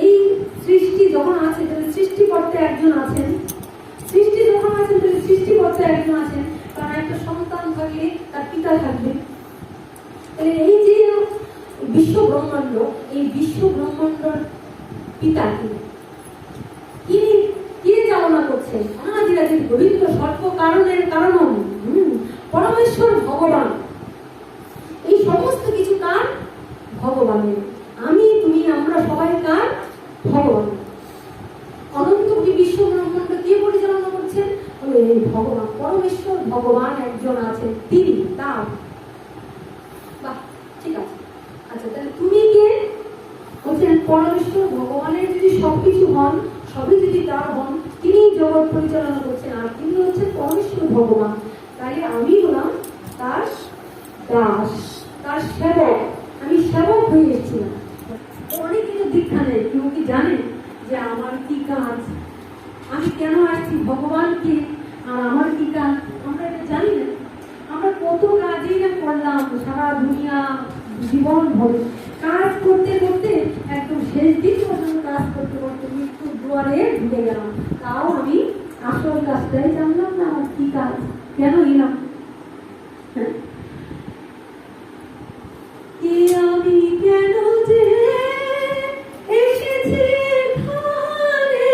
এই সৃষ্টি যখন আছে তাহলে সৃষ্টিকর্তা একজন আছেন, সৃষ্টি যখন আছেন তাহলে সৃষ্টিকর্তা একজন আছেন, কারণ একটা সন্তান থাকলে তার পিতা থাকবে। তাহলে এই যে বিশ্ব ব্রহ্মাণ্ড, এই বিশ্ব ব্রহ্মাণ্ডর পিতা তিনি কে চালনা করছেন? অনাদিরাদির গোবিন্দ সর্ব কারণের কারণ পরমেশ্বর ভগবান। এই সমস্ত কিছু কার? ভগবানের। আমি, তুমি, আমরা সবাই কার? ভগবান। অনন্ত বিশ্ব ব্রহ্মাণ্ড কে পরিচালনা করছেন? ভগবান। পরমেশ্বর ভগবান একজন আছেন, তিনি তার। বাহ, ঠিক আছে। আচ্ছা, তাহলে তুমি কে? বলছেন পরমেশ্বর ভগবানের যদি সবকিছু হন, সবই যদি তার হন, তিনি জগৎ পরিচালনা করছেন, আর তিনি হচ্ছেন পরমেশ্বর ভগবান। তাহলে আমি হলাম তার দাস, তার সেবক। আমি সেবক হয়ে এসেছিলাম। অনেক কিছু দীক্ষা নেই, কেউ কি জানেন যে আমার কি কাজ, আমি কেন আসছি, ভগবানকে, আর আমার কি কাজ? আমরা এটা জানি না। আমরা কত কাজই না করলাম সারা দুনিয়া জীবন ভরে, কাজ করতে করতে একদম শেষ দিন পর্যন্ত কাজ করতে করতে মৃত্যুর দুয়ারে ঢুকে গেলাম। তাও আমি আসল কাজটাই জানলাম না, আমার কি কাজ, কেন এলাম। আমি কেন যে এসেছি এখানে,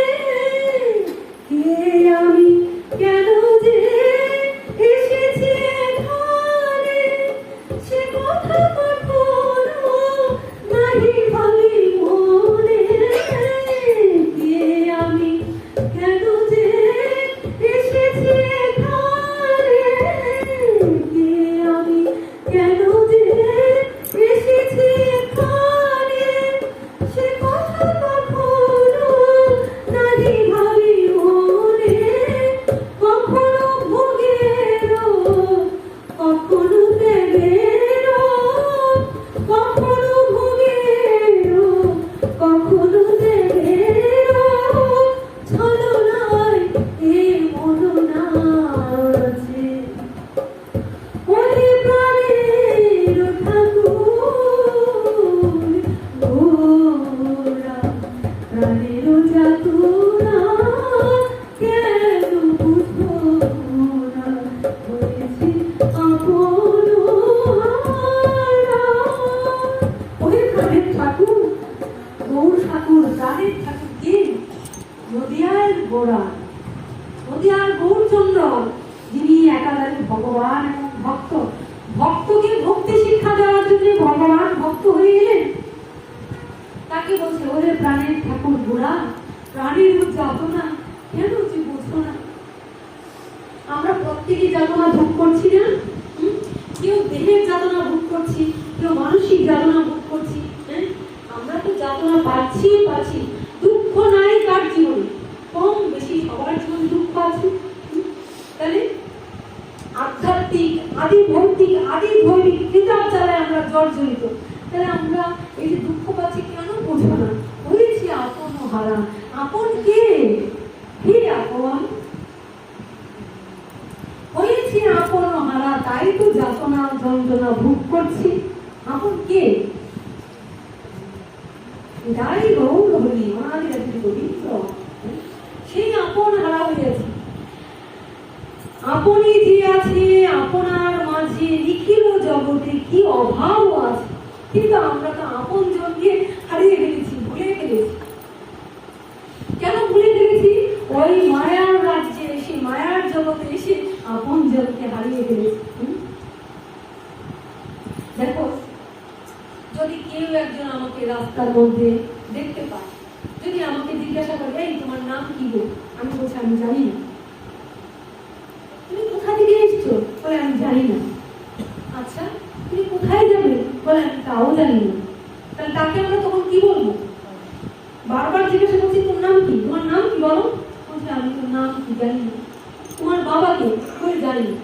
আমি কেন যে এসেছি এখানে, সে কথা কখনো নাহি ভাবি মনে। আমি কেন যে এসেছি এখানে, আমি কেন যে এসেছি এখানে, সে কথা কখনো নাহি ভাবি মনে। কখনো ভোগেরও, কখনো দেবেরও, কখনো ভোগেরও, কখনো দেবেরও, ছলনায় এ মননা আছে। ওরে প্রাণের ঠাকুর গোরা, প্রাণের যাতনা কেন বুঝো না, হয়েছি আপন হারা। ওরে প্রাণের ঠাকুর, গৌর ঠাকুর, প্রাণের ঠাকুর কে? নদিয়ার গোড়া, নদিয়ার গৌরচন্দ্র, যিনি একাধারে ভগবান এবং ভক্ত। ভক্তকে ভক্তি শিক্ষা দেওয়ার জন্য ভগবান ভক্ত হয়ে গেলেন। তাকে বলছে ওরে প্রাণের ঠাকুর গোড়া, প্রাণের যাতনা কেন যে বুঝো না। আমরা প্রত্যেকে যাতনা ভোগ করছি না? কেউ দেহের যাতনা ভোগ করছি, কেউ মানসিক যাতনা ভোগ করছি। আমরা তো যাতনা পাচ্ছি পাচ্ছি। দুঃখ নাই কার জীবনে? কম বেশি সবার জীবনে দুঃখ আছে। তাহলে আধ্যাত্মিক, আদি ভৌতিক, আদি ভৌতিক কিতাব চালায় আমরা জর্জরিত। তাহলে আমরা এই যে দুঃখ পাচ্ছি কেন বুঝবো না? হয়েছি আপন হারা। আপন কে? হে আপন, হয়েছি আপন হারা, তাই তো যাতনা যন্ত্রণা ভোগ করছি। আপন কে? যাই গৌর হলি, অনাদিরাদির গোবিন্দ, সেই আপন হারা হয়েছে। আপনি যে আছে আপনার মাঝে নিখিল জগতে কি অভাব আছে, কিন্তু আমরা তো আপন জনকে হারিয়ে ফেলেছি, ভুলে ফেলেছি। কেন ভুলে ফেলেছি? ওই মায়ার রাজ্যে এসে, মায়ার জগতে এসে আপন জনকে হারিয়ে ফেলেছি। দেখো, যদি কেউ একজন আমাকে রাস্তার মধ্যে দেখতে পায়, যদি আমাকে জিজ্ঞাসা করে এই তোমার নাম কি গো, আমি বলছি আমি জানি না। তুমি কোথা থেকে এসছো? বলে আমি জানি না। আচ্ছা, তুমি কোথায় যাবে? বলে আমি তাও জানি না। তাহলে তাকে আমরা তখন কি বলবো? বারবার জিজ্ঞাসা করছি তোর নাম কি, তোমার নাম কি বলো? বলছে আমি তোর নাম কি জানি না। তোমার বাবা কে? বলে জানি না।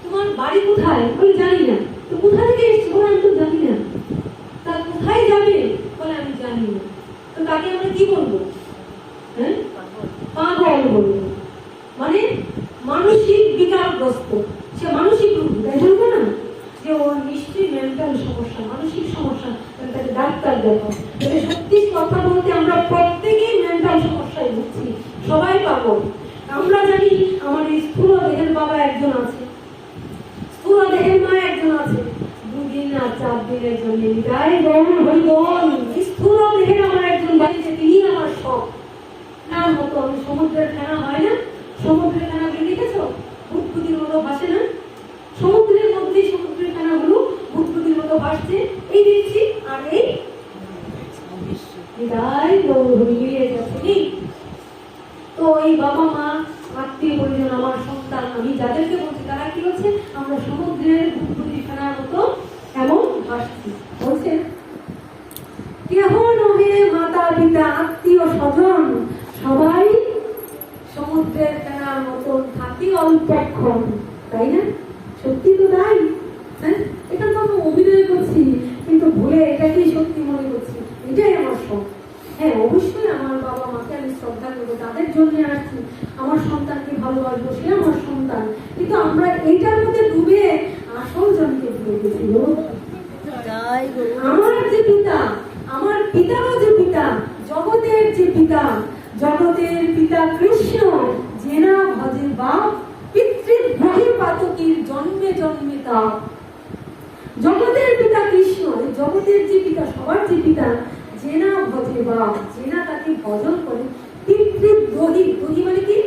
তোমার বাড়ি কোথায়? বলে জানি না। তো কোথা থেকে এসছো? বলে আমি তো জানি না। তা কোথায় যাবে? বলে আমি জানি না। তো তাকে আমরা কি বলবো? হ্যাঁ, পাগল বলবো। মানে মানসিক বিকারগ্রস্ত, সে মানসিক রোগী, তাই বলবো না যে ওর নিশ্চয়ই মেন্টাল সমস্যা, মানসিক সমস্যা, তাকে ডাক্তার দেখাও। তবে সত্যি কথা বলতে আমরা প্রত্যেকেই মেন্টাল সমস্যায় ভুগছি, সবাই পাগল। আমরা জানি আমার এই স্থূল দেহের বাবা একজন আছে, স্থূল দেহের মা একজন আছে, 2 দিন আর 4 দিনের জন্য বিদায় গৌর হরিবল। স্থূল দেহের আমার একজন বাড়িতে, তিনি আমার সব। তার মতো আমি সমুদ্রের ফেনা হয় না, সমুদ্রের ফেনাগুলো দেখেছো বুদবুদির মতো ভাসে না, সমুদ্রের মধ্যে সমুদ্রের ফেনাগুলো বুদবুদির মতো ভাসছে, এই দেখছি। আর এই বিদায় গৌর মিলিয়ে যাচ্ছে। তো এই বাবা মা আত্মীয় পরিজন আমার সন্তান আমি যাদেরকে বলছি তারা কি হচ্ছে, আমরা সমুদ্রের বুদবুদি ফেনার মতো এমন ভাসছি। বলছে কেহ নহে মাতা পিতা আত্মীয় স্বজন, সবাই সমুদ্রের ফেনার মতন থাকি অল্পক্ষণ, তাই না? সত্যি তো তাই। হ্যাঁ, এটা তো আমি অভিনয় করছি, কিন্তু ভুলে এটাকেই সত্যি মনে করছি, এটাই আমার শখ। হ্যাঁ, অবশ্যই আমার বাবা মাকে আমি শ্রদ্ধা করবো, তাদের জন্য আসছি, আমার সন্তানকে ভালোবাসবো, সে আমার সন্তান। কিন্তু আমরা এইটার মধ্যে ডুবে আসল জনকে ভুলে গেছি। আমার যে পিতা, আমার পিতারও যে পিতা, জগতের যে পিতা, জগতের পিতা কৃষ্ণ, যে না ভজে বাপ, পিতৃদ্রোহী পাতকীর জন্মে জন্মে তাপ। জগতের পিতা কৃষ্ণ, জগতের যে পিতা, সবার যে পিতা, যে না ভজে বাপ, যে না তাকে ভজন করে, পিতৃদ্রোহী, দ্রোহী মানে কি?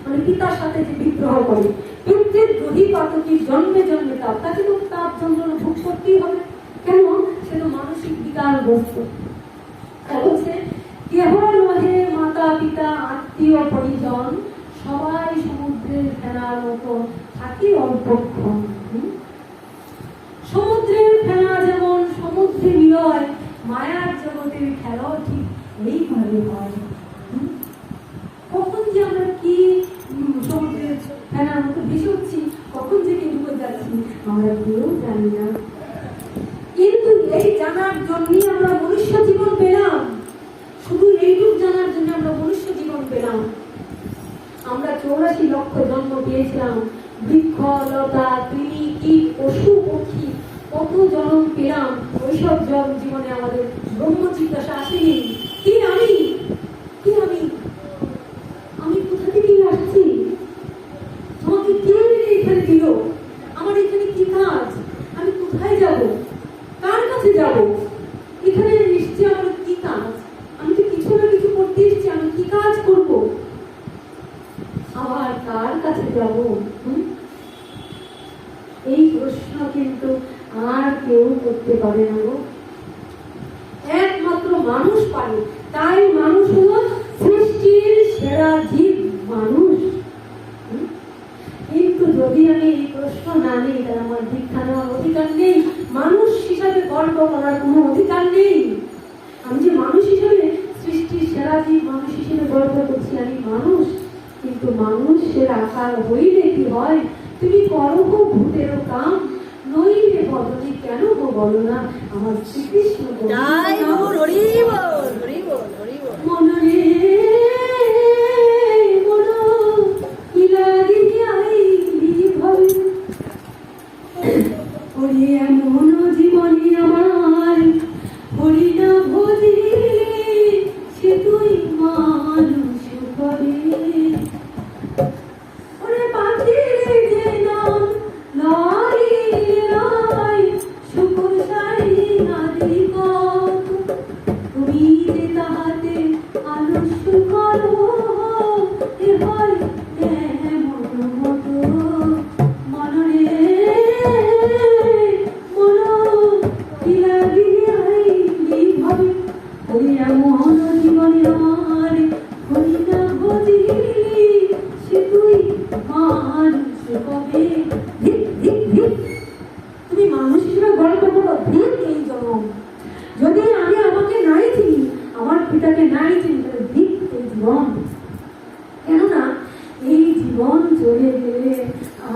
মানে পিতার সাথে যে বিদ্রোহ করে, পিতৃদ্রোহী পাতকীর জন্মে জন্মে তাপ। তাকে তো তাপ যন্ত্রণা ভোগ করতেই হবে। কেন? সে তো মানসিক বিকারগ্রস্ত। বলছে কেহ নহে মাতা পিতা আত্মীয় পরিজন, সবাই সমুদ্রের ফেনার মতো থাকি অল্পক্ষণ। সমুদ্রের ফেনা যেমন সমুদ্রে বিলয়, মায়ার জগতের খেলাও ঠিক এইভাবে হয়। কখন যে আমরা কি সমুদ্রের ফেনার মতো ভেসে উঠছি, কখন যে ডুবে যাচ্ছি আমরা কেউ জানি না। কিন্তু এই জানার জন্যই আমরা মনুষ্য জীবন পেলাম, শুধু এইটুক জানার জন্য আমরা মনুষ্য জীবন পেলাম। আমরা 84 লক্ষ জন্ম পেয়েছিলাম, বৃক্ষ লতা কৃমি কীট পশু পক্ষী কত জন্ম পেলাম। ওইসব জীবনে আমাদের ব্রহ্ম জিজ্ঞাসা আসেনি, কি আমি, কি আমি, আমি কোথা থেকে আসছি, আমাকে কে এখানে দিল, আমার এখানে কি কাজ, আমি কোথায় যাব, কার কাছে যাব, এখানে নিশ্চয় আমার কি কাজ, আমি তো কিছু না কিছু করতে এসেছি, আমি কি কাজ করব, আবার কার কাছে যাব? এই প্রশ্ন কিন্তু আর কেউ করতে পারে না, একমাত্র মানুষ পারে। তাই মানুষ হলো সৃষ্টির সেরা জীব, মানুষ। কিন্তু যদি আমি এই প্রশ্ন না নিই, তাহলে আমার দীক্ষা নেওয়ার অধিকার নেই, মানুষ হিসাবে গর্ব করার কোনো অধিকার নেই। আমি যে মানুষ হিসাবে, সৃষ্টির সেরা জীব মানুষ হিসেবে গর্ব করছি, আমি মানুষ। কিন্তু মানুষের আকার হইলে কি হয়? তুমি করো ভূতের কাম, নইলে বদনে কেন গো বলো না আমার শ্রীকৃষ্ণ মনরে এমন জীবনী আমার হরি না ভজিলে সে তুই মানুষ করে। ওরে পাখির যে নাম লাই লাই শুকুর সারি নাদি কত, তুমি যে তাহাতে আলস্য করো এ হয় এমন মতো। মনরে মনো কি লাগিয়ে আইলি ভাবে, ওরে এমন জীবনে আমার হরি না ভজিলি সে তুই মানুষ কবে। তুমি মানুষ হিসেবে গল্প করো, ধিক এই জন্ম। যদি আমি আমাকে নাই চিনি, আমার পিতাকে নাই চিনি, তাহলে ধিক এই জীবন। কেননা এই জীবন চলে গেলে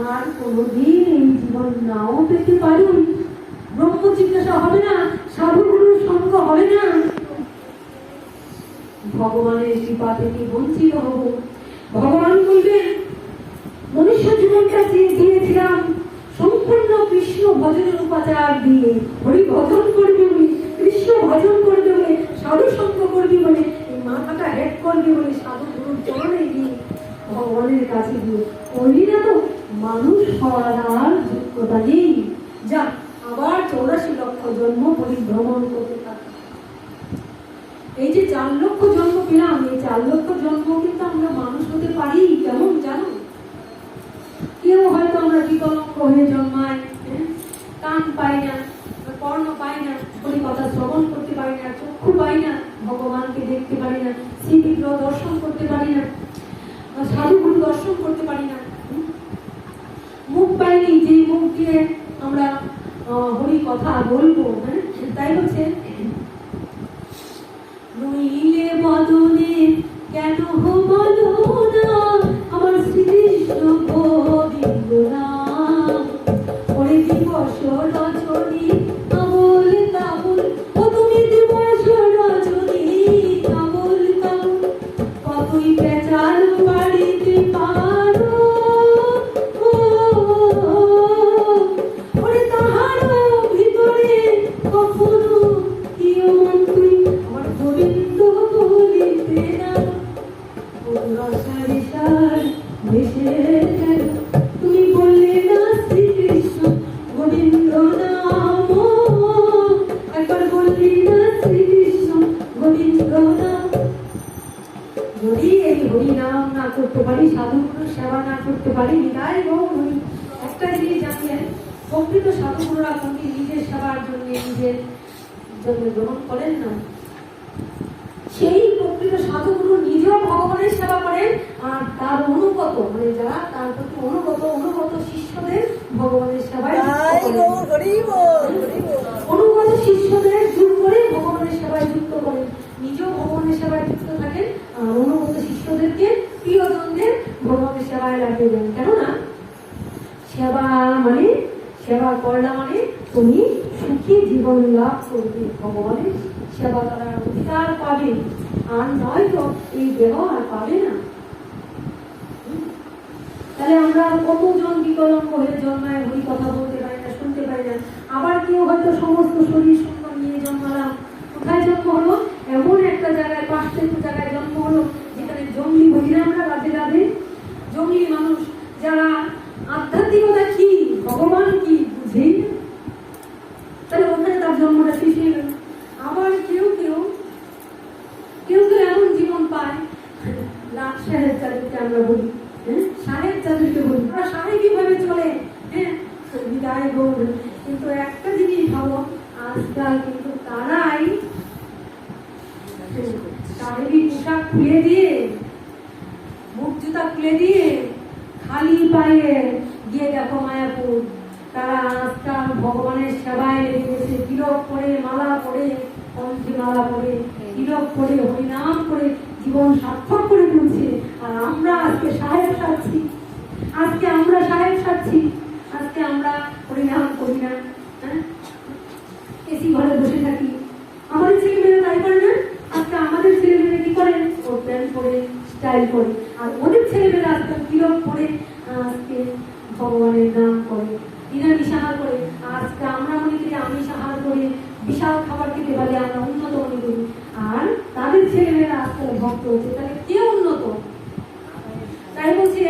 আর কোনোদিন এই জীবন নাও পেতে পারি। ব্রহ্ম জিজ্ঞাসা হবে না, সাধুগুরুর সঙ্গ হবে না, ভগবানের কৃপা থেকে বঞ্চিত হব। ভগবান বলবেন মনুষ্য জীবনটা দিয়েছিলাম সম্পূর্ণ কৃষ্ণ ভজন সদাচার দিয়ে হরি ভজন করবি বলে, কৃষ্ণ ভজন করবি বলে, সাধু সঙ্গ করবি বলে, এই মাথাটা হেড করবি বলে সাধু গুরুর চরণে গিয়ে ভগবানের কাছে গিয়ে করবি না তো মানুষ হওয়ার আর যোগ্যতা নেই। যা আবার 84 লক্ষ জন্ম পরিভ্রমণ করতে থাকে। এই যে 4 লক্ষ জন্ম পেলাম, এই 4 লক্ষ জন্ম কিন্তু আমরা মানুষ হতে পারি কেমন জানো? কেউ হয়তো আমরা বিকলাঙ্গ হয়ে জন্মাই, কান পাই না, কর্ণ পাই না, কোনো কথা শ্রবণ করতে পারি না, চক্ষু পাই না, ভগবানকে দেখতে পারি না, শ্রী বিগ্রহ দর্শন করতে পারি না, সাধু গুরু দর্শন করতে পারি না, মুখ পাইনি যে মুখ দিয়ে আমরা হরি কথা বলবো। তাই হচ্ছে নইলে বদনে কেন বলো না আমার শ্রীকৃষ্ণ গোবিন্দ নাম, ওরে দিবস রজনী আবল তাবল, ও তুমি দিবস রজনী আবল তাবল, কতই পেঁচাল বাড়িতে পারো, ওরে তাহারও ভিতরে কখনো কিয় মন তুই আমার গোবিন্দ বলিতে না, তুমি বললে না শ্রীকৃষ্ণ গোবিন্দ নাম, একবার বললি না শ্রীকৃষ্ণ গোবিন্দ নাম। যদি এই হরি নাম না করতে পারি, সাধুগুরুর সেবা না করতে পারি, হৃদয় হরি একটা জিনিস জানলেন, প্রকৃত সাধুগুরুরা কোনটি নিজের সেবার জন্য নিজের জন্য গ্রহণ করেন না। সেই প্রকৃত সাধুগুরু নিজেও ভগবানের সেবা করেন, আর তার অনুগত মানে যারা তার প্রতি অনুগত শিষ্যদের ভগবানের সেবায় অনুগত শিষ্যদের যুগ করে ভগবানের সেবায় যুক্ত করেন, নিজেও ভগবানের সেবায় যুক্ত থাকেন, আর অনুগত শিষ্যদেরকে প্রিয়জনদের ভগবানের সেবায় লাগিয়ে দেন। কেননা সেবা মানে, সেবা করলা মানে তুমি সুখী জীবন লাভ করবে, ভগবানের সেবা করার অধিকার পাবে, আর নয় তো এই দেহ আর পাবে না। তাহলে আমরা কতজন বিকলাঙ্গ হয়ে জন্মায় হরি কথা বলতে পারি না, শুনতে পারি না। আবার কেউ হয়তো সমস্ত শরীর সুন্দর নিয়ে জন্মালাম, কোথায় জন্ম হলো? এমন একটা জায়গায়, পাশে একটু জায়গায় জন্ম হলো যেখানে জঙ্গলি বহিরামরা রাধে রাধে, জঙ্গলি মানুষ যারা আধ্যাত্মিকতা কি ভগবান কি বুঝেই না, তাহলে ওখানে তার জন্মটা শেষ হয়ে গেল। আবার কেউ কেউ এমন জীবন পায়, লাট সাহেব যাদেরকে আমরা বলি, সাহেব যাদেরকে বলি, ওরা সাহেবই ভাবে চলে, বিদায় গৌর। কিন্তু একটা জিনিস ভাবো, আজকাল কিন্তু তারাই সাহেবি পোশাক খুলে দিয়ে, বুট জুতা খুলে দিয়ে, খালি পায়ে গিয়ে দেখো মায়াপুর, তারা আজকাল ভগবানের সেবায় লেগে গেছে, তিলক করে, মালা পরে, কণ্ঠে মালা পরে, তিলক করে, হরিনাম করে জীবন সার্থক করে তুলছে। আর আমরা আজকে সাহেব সাজছি, আজকে আমরা সাহেব সাজছি, আজকে আমরা হরিনাম করি না, এসি ঘরে বসে থাকি। আমাদের ছেলেমেয়েরা তাই করে না? আজকে আমাদের ছেলেমেয়েরা কি করে? কোট প্যান্ট পরে, স্টাইল করে। আর ওদের ছেলেমেয়েরা আজকাল তিলক করে, আজকে ভগবানের নাম করে, নিরামিষ আহার করে। আজকে আমরা মনে করি আমিষ আহার করে বিশাল খাবার খেতে পারি, আমরা উন্নত মনে করি। আর তাদের ছেলেমেয়েরা আজকাল ভক্ত হচ্ছে, তাহলে কে উন্নত? তাই বলছে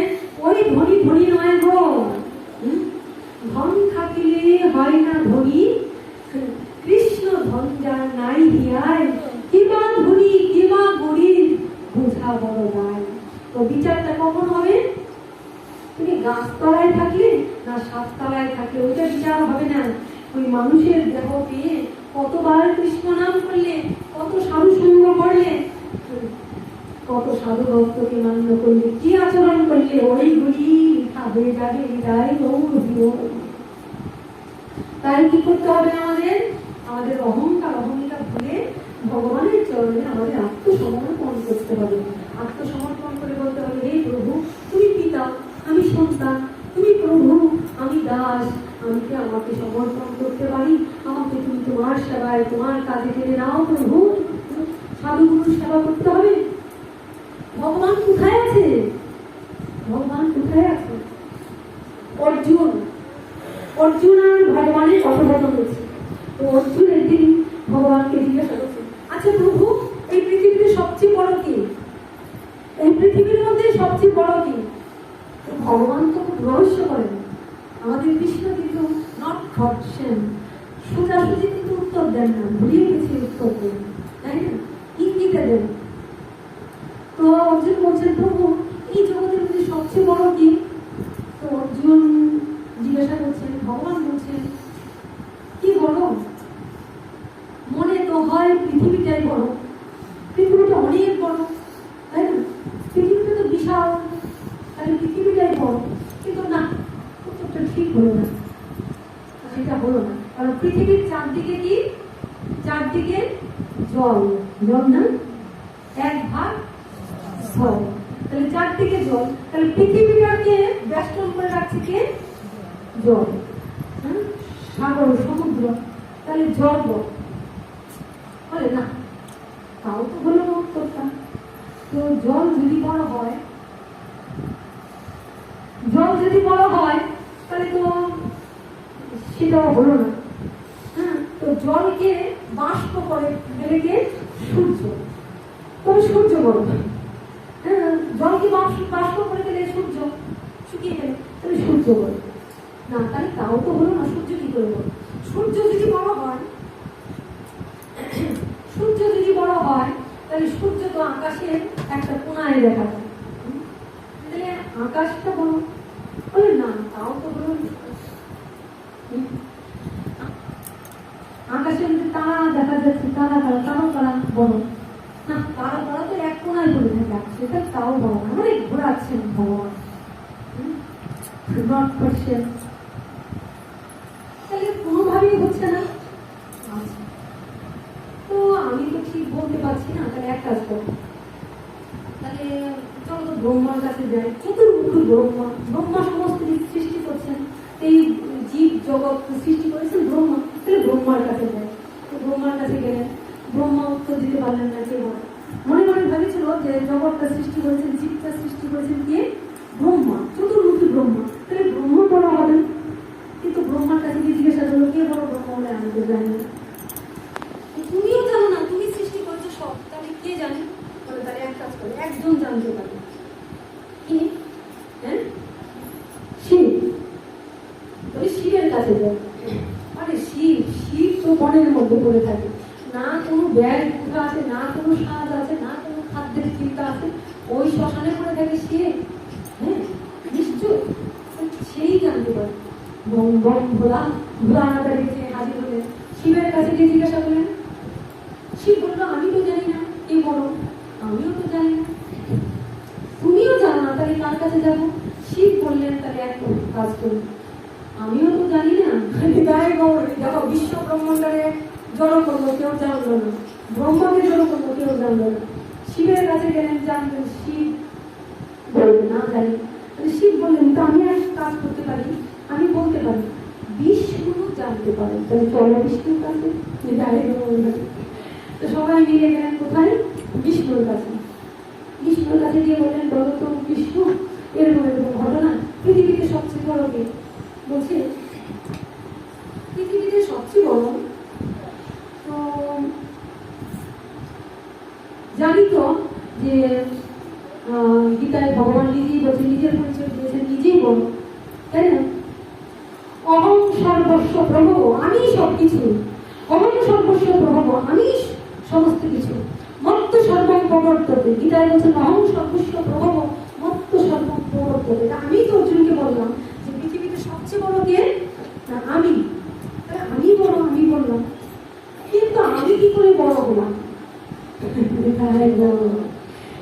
ওই ধনী ধনী নয় গো, ধন থাকিলে হয় না ধনী, কৃষ্ণ ধন যার নাই হিয়ায়, কিবা ধনী কিবা গরিব বুঝা বড় দায়। তো বিচারটা কখন হবে? তুমি গাছতলায় থাকলে না সাততলায় থাকলে, ওইটা বিচার হবে না। ওই মানুষের দেহ পেয়ে কতবার কৃষ্ণ নাম করলে, কত সাধু সঙ্গ করলে, কত সাধু ভক্তকে মান্য করলে, কি আচরণ করলে, ওইগুলি লিখা হয়ে যাবে হৃদয় গৌর। তাই কি করতে হবে? আমাদের অহংকার ভুলে ভগবানের চরণে আমাদের আত্মসমর্পণ করতে হবে। আত্মসমর্পণ করে বলতে হবে, হে প্রভু তুমি পিতা, আমি সন্তান, তুমি প্রভু, আমি দাস, আমি কি আমাকে সমর্পণ করতে পারি? আমাকে তুমি তোমার সেবায়, তোমার কাজে টেনে নাও প্রভু। সাধুগুরুর সেবা করতে হবে। ভগবান কোথায় আছে? ভগবান কোথায় আছে? অর্জুন আর ভগবানের কথোপকথন সোজাসুজি কিন্তু উত্তর দেন না, ঘুরিয়ে পেছিয়ে উত্তর দেন, তাই না? ইঙ্গিতে দেন। তো অর্জুন বলছেন, প্রভু এই জগতের মধ্যে সবচেয়ে বড় কি? তো অর্জুন জিজ্ঞাসা করছেন, ভগবান বলছেন কি বড়? মনে তো হয় পৃথিবীটাই বড়, পৃথিবীটা অনেক বড়, তাই না? পৃথিবীটা তো বিশাল, তাহলে পৃথিবীটাই বড়। কিন্তু না, উত্তরটা ঠিক হলো না, সেটা হলো না। কারণ পৃথিবীর চারদিকে কি? চারদিকে জল, জল না, এক ভাগ জল, তাহলে চারদিকে জল, তাহলে পৃথিবীটাকে বেষ্টন করে রাখছে কে? জল, সাগর, সমুদ্র, তাহলে জল বলে না, তাও তো হলো না উত্তরটা। তো জল যদি বড় হয়, জল যদি বড় হয় তাহলে তো সেটাও হলো না। হ্যাঁ, তো জলকে বাষ্প করে ফেলে কে? সূর্য। তবে সূর্য বড়। হ্যাঁ, জলকে বাষ্প করে ফেলে সূর্য, শুকিয়ে ফেলে, তাহলে সূর্য বড় না, তাহলে তাও তো হলো না। সূর্য কি করে বড়? সূর্য যদি বড় হয়, সূর্য যদি বড় হয়, তাহলে সূর্য তো আকাশের একটা কোণায় দেখা যায়, তাহলে আকাশটা বড় বলে না, তাও তো হলো না। আকাশের মধ্যে তারা দেখা যাচ্ছে, তারা তারা বড় না, তারা তো এক কোণায় পড়ে থাকে, সেটা তাও বড় না, মানে ঘোরাচ্ছেন ভগবান। তাহলে কোনোভাবেই হচ্ছে না। আচ্ছা, তো আমি তো ঠিক বলতে পারছি না, তাহলে এক কাজ করো, তাহলে চলো তো ব্রহ্মার কাছে যাই। চতুর্মুখী ব্রহ্মা, ব্রহ্মা সমস্ত কিছু সৃষ্টি করছেন, এই জীব জগৎ সৃষ্টি করেছেন ব্রহ্মা, তাহলে ব্রহ্মার কাছে যাই। তো ব্রহ্মার কাছে গেলেন, ব্রহ্মা উত্তর দিতে পারলেন না। কে বলে? মনে মনে ভেবেছিল যে জগৎটা সৃষ্টি করেছেন, জীবটা সৃষ্টি করেছেন কে? ব্রহ্মা, চতুর্মুখী ব্রহ্মা, তাহলে ব্রহ্মা বড় হবেন। কিন্তু ব্রহ্মার কাছে গিয়ে জিজ্ঞাসা করলো, কে বড় ব্রহ্মা বলে? আমি তো জানি না। তুমিও জানো না, তুমি সৃষ্টি করেছো সব, তাহলে কে জানে? বলে তাহলে এক কাজ করে, একজন জানতে পারে। কি? হ্যাঁ, শিব। বলে শিবের কাছে যাও। আরে শিব, শিব তো বনের মধ্যে পড়ে থাকে, না কোনো ব্যাগ আছে, না কোনো সাজ আছে, না কোনো খাদ্যের চিন্তা আছে, ওই শ্মশানে পড়ে থাকে শিব। হ্যাঁ, নিশ্চয় সেই জানতে পারে। ভোলা আনাটা গেছে, হাজির হলে শিবের কাছে গিয়ে জিজ্ঞাসা করলেন। শিব বললো, আমি তো জানি না কে বড়, আমিও তো জানি না, তুমিও জানো না, তাহলে কার কাছে যাবো? শিব বললেন, তাহলে এক কাজ করুন, আমিও তো জানি না, দেখো বিশ্ব ব্রহ্মাণ্ডে জড়ো করলো, কেউ জানলো না, ব্রহ্মাকে জড়ো করলো, কেউ জানলো না। শিবের কাছে গেলেন, জানলেন, শিব বললেন না জানি। শিব বললেন, তো আমি এক কাজ করতে পারি, আমি বলতে পারি, বিষ্ণু জানতে পারেন, তাহলে চলো বিষ্ণুর কাছে। তো সবাই মিলে গেলেন কোথায়? বিষ্ণুর কাছে। বিষ্ণুর কাছে গিয়ে বললেন, বলো তো বিষ্ণু, এরকম এরকম ঘটনা, পৃথিবীতে সবচেয়ে বড় কে? বলছে পৃথিবীতে সবচেয়ে বড় তো জানি তো যে গীতায় ভগবান নিজেই বলছে, নিজের পরিচয় দিয়েছেন, নিজেই বল, তাই না? অহং সর্বস্ব প্রভব, আমি সবকিছু, অহং সর্বস্ব প্রভব, আমি সমস্ত কিছু, মত্ত সর্বং প্রবর্ততে, গীতায় বলছেন অহং সর্বস্ব প্রভব মত্ত সর্বং প্রবর্ততে। আমি তো অর্জুনকে বললাম যে পৃথিবীতে সবচেয়ে বড় কে? না আমি, আমি বড়, আমি বললাম, কিন্তু আমি কি করে বড় হলাম?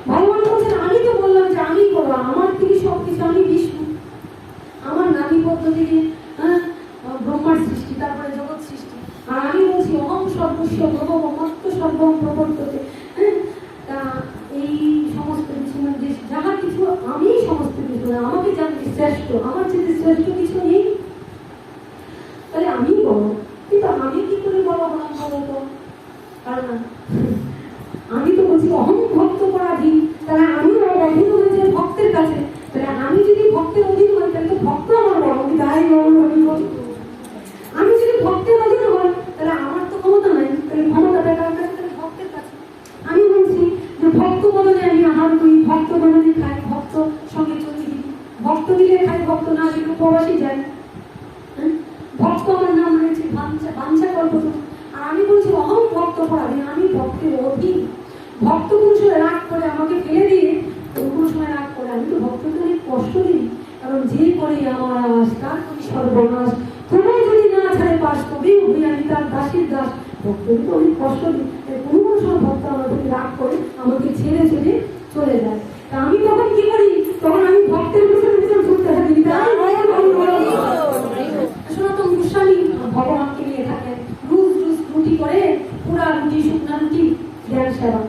ভগবান বলছেন, আমি তো বললাম যে আমি বড়, আমার থেকে সবকিছু, আমি বিষ্ণু, আমার নামী পদ্ধতিতে ব্রহ্মার সৃষ্টি, তারপরে জগৎ সৃষ্টি, আর আমি বলছি অহং সর্বস্ব প্রভব মত্ত সর্বং প্রবর্ততে। এই সমস্ত কিছু মধ্যে যাহা কিছু আমি সমস্ত কিছু না, আমাকে জানতে শ্রেষ্ঠ, আমার চেয়ে শ্রেষ্ঠ কিছু নেই, তাহলে আমি বড়। কিন্তু আমি কি করে বড় হলাম বলতো? কারণ আমি তো বলছি অহং ভক্ত পরাধীন, তাহলে আমি অধীন হয়েছে ভক্তের কাছে, তাহলে আমি যদি ভক্তের অধীন হই, তাহলে তো ভক্ত আমার বড়, আমি তাই আমি যদি ভক্তের অধীন হই, তাহলে আমার তো ক্ষমতা নাই, তাহলে ক্ষমতাটা কার কাছে? তাহলে ভক্তের কাছে। আমি বলছি যে ভক্ত বদলে আমি আহার করি, ভক্ত বদলে খাই, ভক্ত সঙ্গে চলে দিই, ভক্ত দিলে খাই, ভক্ত না দিলে প্রবাসী যায়। ভক্ত আমার নাম রয়েছে, বাঞ্ছা কল্প স্বার্থপর, আমি ভক্তের অধীন। ভক্ত কোন সময় রাগ করে আমাকে ফেলে দিয়ে, কোন সময় রাগ করে আমি তো ভক্তকে অনেক কষ্ট দিই, কারণ যে করে আমার আশ তার তুমি সর্বনাশ, তোমার যদি না ছাড়ে পাশ তবেই হই আমি তার দাসীর দাস। ভক্তকে তো অনেক কষ্ট দিই, কোনো সময় ভক্ত আমাদেরকে রাগ করে আমাকে ছেড়ে ছেড়ে চলে যায়। তা আমি তখন কি করি, তখন আমি ভক্তের পিছনে পিছনে ছুটতে থাকি। সনাতন গোস্বামী ভগবানকে নিয়ে থাকেন, রুজ রুজ রুটি করে, পুরা রুটি শুকনা রুটি জ্ঞান সেবা।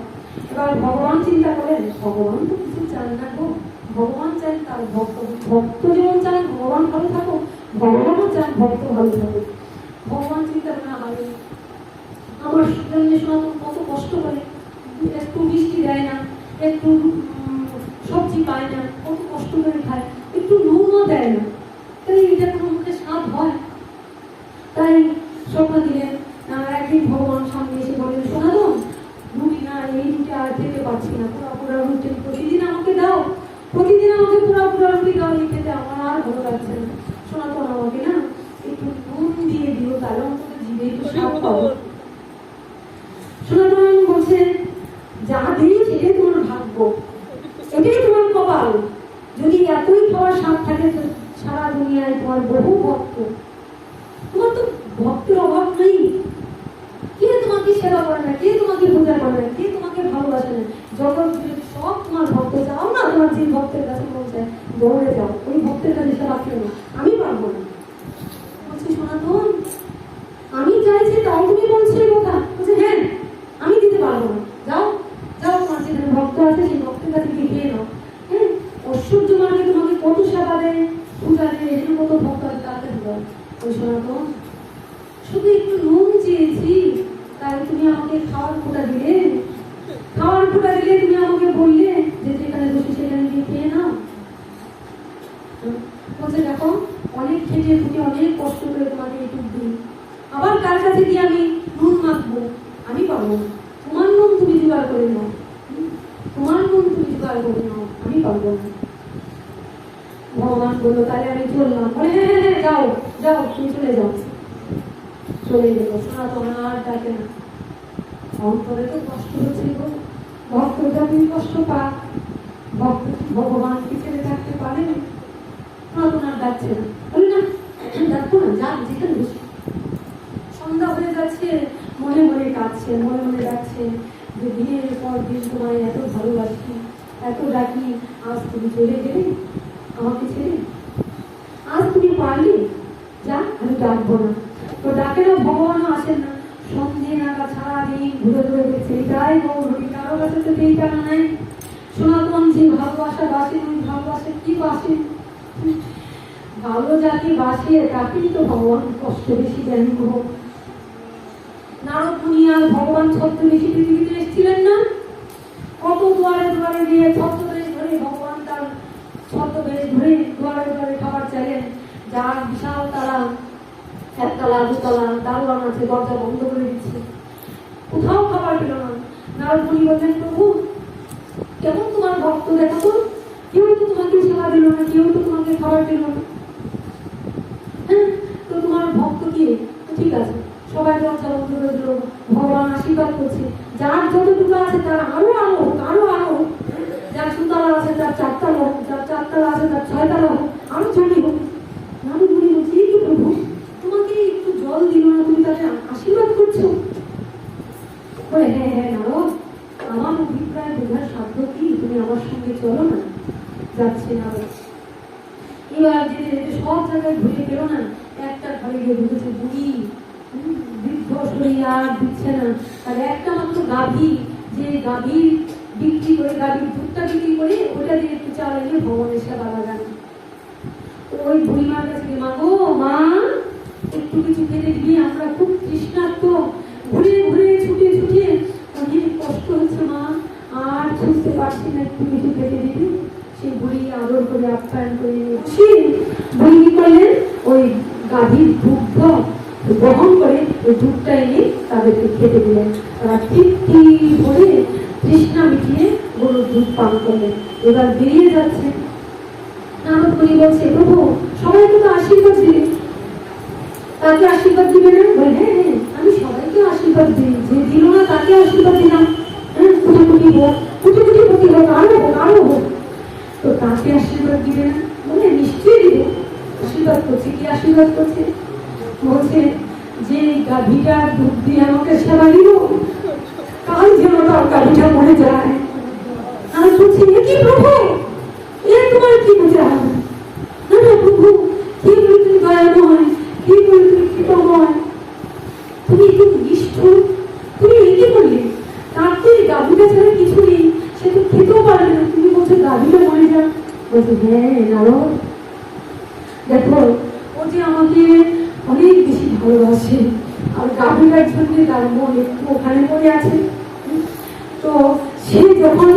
এবার ভগবান চিন্তা করেন, ভগবান তো কিছু চান না গো, ভগবান চান তার ভক্ত, ভক্ত যেমন চান ভগবান ভালো থাকো, ভগবানও চান ভক্ত ভালো থাকো। ভগবান চিন্তা না হবে, আমার জন্য সনাতন কত কষ্ট করে, একটু মিষ্টি দেয় না, একটু সবজি পায় না, কত কষ্ট করে খায়, একটু নুনও দেয় না, তাই এটা কোনো মুখে স্বাদ হয়? তাই স্বপ্ন দিলেন। একদিন ভগবান সামনে এসে বলেন, সনাতন রুটি না, এই রুটি আর খেতে পারছি না, পুরা পুরা রুটি প্রতিদিন আমাকে দাও, প্রতিদিন আমাকে পুরা পুরা রুটি দাও, এই খেতে আমার আর ভালো লাগছে না। সনাতন আমাকে না একটু নুন দিয়ে দিও, তাহলে অন্তত জিভে একটু স্বাদ পাবো। সনাতন বলছে, যা দিই সেটাই তোমার ভাগ্য, এটাই তোমার কপাল। যদি এতই খাওয়ার স্বাদ থাকে, সারা দুনিয়ায় তোমার বহু ভক্ত, তোমার তো ভক্তের অভাব নেই। কে তোমাকে সেবা করে না, কে তোমাকে পূজা করে না, কে তোমাকে ভালোবাসে না, জগৎ সব তোমার ভক্ত। চাও না তোমার যে ভক্তের কাছে পৌঁছায়, দৌড়ে যাও, ওই ভক্তের কাছে সেবা কেউ না, আমি পারবো না। বলছি, সনাতন আমি চাইছি তাও তুমি বলছো এই কথা? বলছে, হ্যাঁ আমি দিতে পারবো না, যাও যাও, তোমার যেখানে ভক্ত আছে সেই ভক্তের কাছে গিয়ে খেয়ে নাও। হ্যাঁ, ঐশ্বর্য মানে তোমাকে কত সেবা দেয়, পূজা দেয়, এখানে কত ভক্ত আছে তাকে দেওয়া। ওই সনাতন শুধু একটু নুন চেয়েছি, তাই তুমি আমাকে খাওয়ার ফোঁটা দিলে, খাওয়ার ফোঁটা দিলে তুমি আমাকে বললে যে যেখানে বসে সেখানে গিয়ে খেয়ে নাও। বলছে, দেখো অনেক খেটে খুঁটে অনেক কষ্ট করে তোমাকে এইটুক দিই, আবার কার কাছে গিয়ে আমি নুন মাখবো? আমি পারবো না, তোমার নুন তুমি জোগাড় করে নাও, তোমার নুন তুমি জোগাড় করে নাও, আমি পারবো না। ভগবান বললো, তাহলে আমি চললাম। বলে, হ্যাঁ হ্যাঁ হ্যাঁ, যাও যাও, তুমি চলে যাও। চলে গেল। সনাতন আর ডাকে না, অন্তরে তো কষ্ট হচ্ছে গো, ভক্ত যখন কষ্ট পাক, ভক্ত ভগবানকে ছেড়ে থাকতে পারে? সনাতন আর ডাকছে না, বলে না ডাকবো না, যাক যেখানে বসে। সন্ধ্যা হয়ে যাচ্ছে, মনে মনে কাঁদছে, মনে মনে ডাকছে যে দিনের পর দিন তোমায় এত ভালোবাসি, এত ডাকি, আজ তুমি চলে গেলে আমাকে ছেড়ে, আজ তুমি পারলে, যা আমি ডাকবো না। তো ডাকে না, ভগবানও আসেন না। সন্ধে নাগাদ সারাদিন ঘুরে ঘুরে দেখছে, এটাই গৌরী, কারো কাছে তো এই টানা নাই। সনাতন যে ভালোবাসা বাসে, ওই ভালোবাসে কি বাসে, ভালো যাকে বাসে তাকেই তো ভগবান কষ্ট বেশি দেন গো। নারদ মুনি আর ভগবান ছদ্মবেশী পৃথিবীতে এসেছিলেন না, কত দুয়ারে দুয়ারে গিয়ে ছদ্মবেশ ধরে ভগবান তার ছদ্মবেশ ধরে দুয়ারে দুয়ারে খাবার চাইলেন। যার বিশাল তারা, একতলা দুতলা দারোয়ান আছে, দরজা বন্ধ করে দিচ্ছে, কোথাও খাবার পেল না। নারদ মুনি বললেন, প্রভু কেমন তোমার ভক্ত, দেখো তো, কেউ তো তোমাকে সেবা দিল না, কেউ তো তোমাকে খাবার দিল না। হ্যাঁ, তো তোমার ভক্ত কি? ঠিক আছে, সবাই দরজা বন্ধ করে দিল। ভগবান আশীর্বাদ করছে, যার যতটুকু আছে তার আরো আরো হোক, আরো আরো হোক, যার সুতলা আছে তার চারতলা হোক, যার চারতলা আছে তার ছয়তলা হোক, আরো ছড়ি হোক। নারদ মুনি বলছি, কি প্রভু তোমাকে একটু জল দিল না, তুমি তাকে আশীর্বাদ করছো? বলে, হ্যাঁ হ্যাঁ নারদ, আমার অভিপ্রায় বোঝার সাধ্য কি, তুমি আমার সঙ্গে চলো না। যাচ্ছে নারদ। এবার যেতে যেতে সব জায়গায় ঘুরে গেল না, একটা ঘরে গিয়ে ঢুকেছে বুড়ি, বৃদ্ধ শরীর আর দিচ্ছে না, আর একটা মাত্র গাভী, যে গাভী বিক্রি করে, গাভীর দুধটা বিক্রি করে ওটা দিয়ে একটু চাল এনে ভগবানের সেবা লাগান। ওই বুড়িমার কাছে গিয়ে, মা গো মা, একটু কিছু খেতে দিবি, আমরা খুব তৃষ্ণার্ত, ঘুরে ঘুরে ছুটে ছুটে অনেক কষ্ট হচ্ছে মা, আর ছুটতে পারছি না, একটু কিছু খেতে দিবি। সেই বুড়ি আদর করে আপ্যায়ন করে বুড়ি কি করলেন, ওই গাভীর দুগ্ধ গ্রহণ করে ওই দুধটা এনে তাদেরকে খেতে দিলেন। তারা তৃপ্তি ভরে তৃষ্ণা মিটিয়ে গরুর দুধ পান করলেন। এবার বেরিয়ে যাচ্ছে, নারদ মুনি বলছে, প্রভু সবাইকে তো আশীর্বাদ দিলে, তাকে আশীর্বাদ দিবে না? বলে, হ্যাঁ হ্যাঁ আমি সবাইকে আশীর্বাদ দিই, যে দিল না তাকে আশীর্বাদ করছে, বলছে যে গাভীটার দুধ দিয়ে আমাকে সেবা দিল, কাল যেন তার গাভীটা মরে যায়। আর বলছি, এ কি প্রভু, এ তোমার কি বোঝা? না না প্রভু, কি বলে তুমি দয়াময়, কি বলে তুমি কৃপময়, তুমি একটু নিষ্ঠুর, তুমি কি করলে? তার তো এই গাভীটা ছাড়া কিছু নেই, সে তো খেতেও পারে না, তুমি বলছো গাভীটা মরে যান। বলছে, হ্যাঁ নারদ, দেখো ও যে আমাকে অনেক বেশি ভালোবাসে, আর গাভীটার জন্য তার মন একটু ওখানে পড়ে আছে। তো সে যখন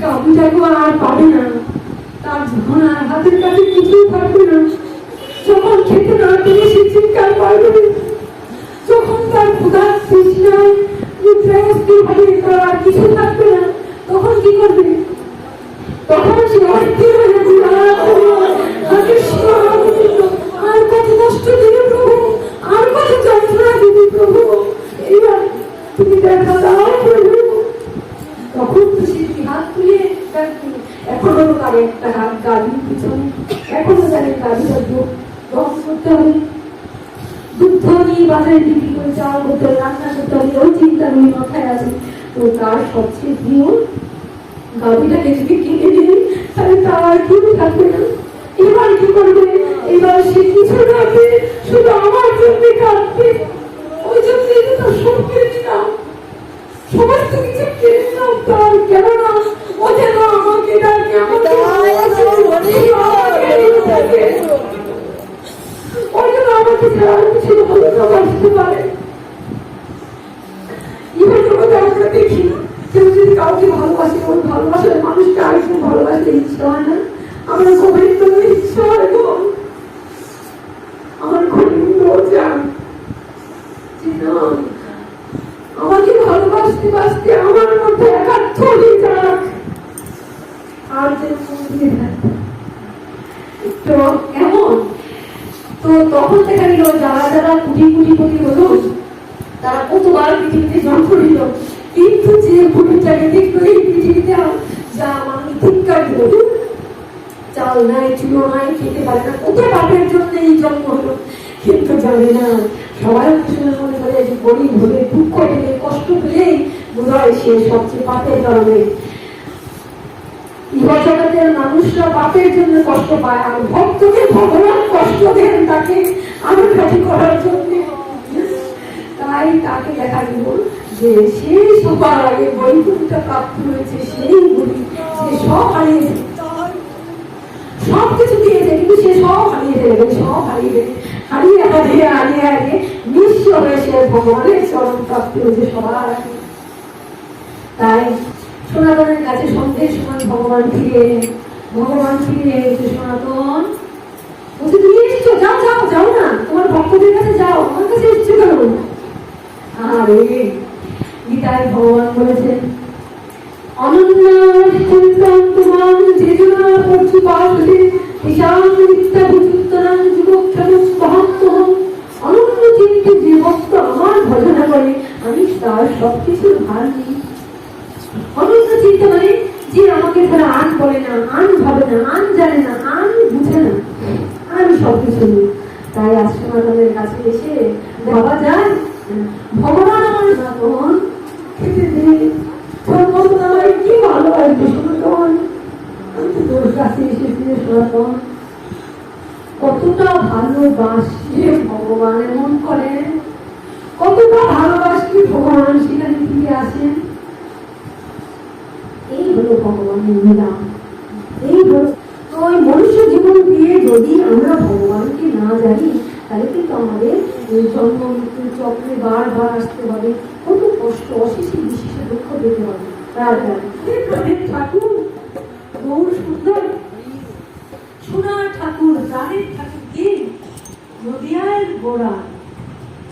গাভীটাকে আর পাবে না, তার যখন আর হাতের কাছে কিছুই থাকবে না, যখন খেতে না পেরে সে চিৎকার করবে, যখন তার ক্ষুধার তৃষ্ণায় আর কিছু থাকবে না, তখন কি করবে? তখন সে অস্থির হয়ে আর কত কষ্ট দিবে প্রভু, আর কত যন্ত্রণা দিবে প্রভু, এইবার তুমি দেখা দাও প্রভু। তখন তো সে হাত তুলে এখনো তার একটা হাত গাড়ির পিছনে, এখনো তাদের গাড়িটা দম করতে হবে, দুধ নিয়ে বাজারে বিক্রি করে চাল করতে হবে, রান্না করতে হবে, ওই চিন্তা নিয়ে মাথায় আছে। তো তার সবচেয়ে প্রিয় গাড়িটাকে যদি কিনে দিন, তাহলে তার কেউ থাকবে না। এবার কি করবে? এবার সে কিছু না পেয়ে শুধু আমার জন্য কাঁদবে, ওই জন্য তার সব কেড়ে নিলাম, সমস্ত কিছু কেড়ে নিলাম তার, কেননা ও যেন আমাকে ডাকে, আমাকে ও যেন আমাকে ছাড়া কিছু ভালো না বাঁচতে পারে। এবার জগতে আমরা দেখি কেউ যদি কাউকে ভালোবাসে, ওই ভালোবাসার মানুষকে আরেকজন ভালোবাসতে ইচ্ছা হয় না? আমরা গোবিন্দ ইচ্ছা হয় গো, আমার গোবিন্দ চান আমাকে ভালোবাসতে বাসতে আমার মধ্যে একাত্ম হয়ে যাক, আর যে তো এমন। তো তখন দেখা গেল যারা যারা কুটি কুটি কুটি হলো, তারা কতবার পৃথিবীতে জন্ম নিল, কিন্তু যে ভূমিটাকে দেখতো এই পৃথিবীতে যা মানুষ ধিক্কার দিল, চাল নাই, চুলো নাই, খেতে পারে না, কত পাপের জন্য এই জন্ম হলো। কিন্তু জানে না, সবাই শুনে মনে করে যে গরিব হলে, দুঃখ পেলে, কষ্ট পেলেই বোধহয় সে সবচেয়ে পাপের কারণে। জগতের মানুষরা পাপের জন্য কষ্ট পায়, আর ভক্তকে ভগবান কষ্ট দেন তাকে আনুঘাতি করার জন্য। তাই তাকে দেখা গেল যে সেই সবার আগে বৈকুণ্ঠ প্রাপ্ত হয়েছে সেই গুলি, যে সব হারিয়েছে, সব কিছু দিয়েছে, কিন্তু সে সব হারিয়ে দেবে, সব হারিয়ে দেবে, হারিয়ে হারিয়ে হারিয়ে হারিয়ে নিঃস্ব হয়ে সে ভগবানের চরণ প্রাপ্তি হয়েছে সবার আগে। তাই সনাতনের কাছে সন্ধ্যের সময় ভগবান ফিরে এসে সনাতন বলছে, তুমি এসছো, যাও যাও যাও না, তোমার ভক্তদের কাছে যাও, আমার কাছে এসছো কেন? আরে গীতায় ভগবান বলেছেন, অনন্য তোমার যেজনা পক্ষপাতে ঈশান বিদ্যা বুঝুত্তরাং যুবক্ষণম মহাত্মহম। অনন্য চিন্তে যে ভক্ত আমার ভজনা করে, আমি তার সবকিছুর ভার নিই। অনন্য চিন্তা মানে যে আমাকে তারা আন বলে না, আন ভাবে না, আন জানে না, আন বুঝে না, আমি সবকিছু নিই। তাই আশ্রমাদের কাছে এসে ভাবা যায়, ভগবান আমার সনাতন খেতে দিন, তোর মতন আমার কি ভালো আসবে সনাতন, আমি তো তোর কাছে এসেছি সনাতন। কতটা ভালোবাসলে ভগবান এমন করেন, কতটা ভালোবাসলে ভগবান সেখানে ফিরে আসেন। এই হলো ভগবানের লীলা, এই হলো। তো ওই মনুষ্য জীবন দিয়ে যদি আমরা ভগবানকে না জানি, তাহলে কিন্তু আমাদের জন্ম মৃত্যু চক্রে বারবার আসতে হবে, কত কষ্ট, অশেষে বিশেষে দুঃখ পেতে হবে। ঠাকুর গৌর সুন্দর সোনার ঠাকুর, প্রাণের ঠাকুর কে? নদিয়ার গোড়া,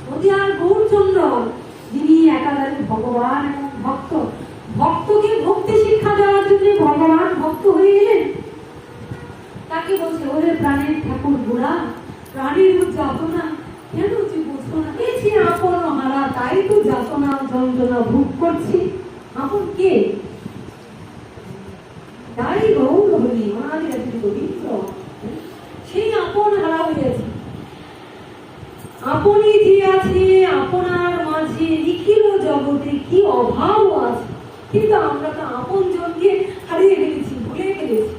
নদিয়ার গৌরচন্দ্র, যিনি একাধারে ভগবান এবং ভক্ত। ভক্তকে ভক্তি শিক্ষা দেওয়ার জন্য ভগবান ভক্ত হয়ে গেলেন। তাকে বলছে, ওরে প্রাণের ঠাকুর গোড়া, প্রাণীর যাতনা কেন তুই বুঝবো না? এসে আপন হারা, তাই তো যাতনা যন্ত্রণা ভোগ করছি। আপন কে? তাই গৌর হলি, ওনাদের গোবিন্দ, সেই আপন হারা হয়েছে। আপনি যে আছে আপনার মাঝে নিখিল জগতে কি অভাব আছে, কিন্তু আমরা তো আপন জনকে হারিয়ে ফেলেছি, ভুলে ফেলেছি।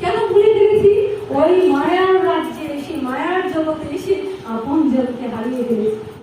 কেন ভুলে ফেলেছি? ওই মায়ার রাজ্যে এসে, মায়ার জগতে এসে আপন জনকে হারিয়ে ফেলেছি।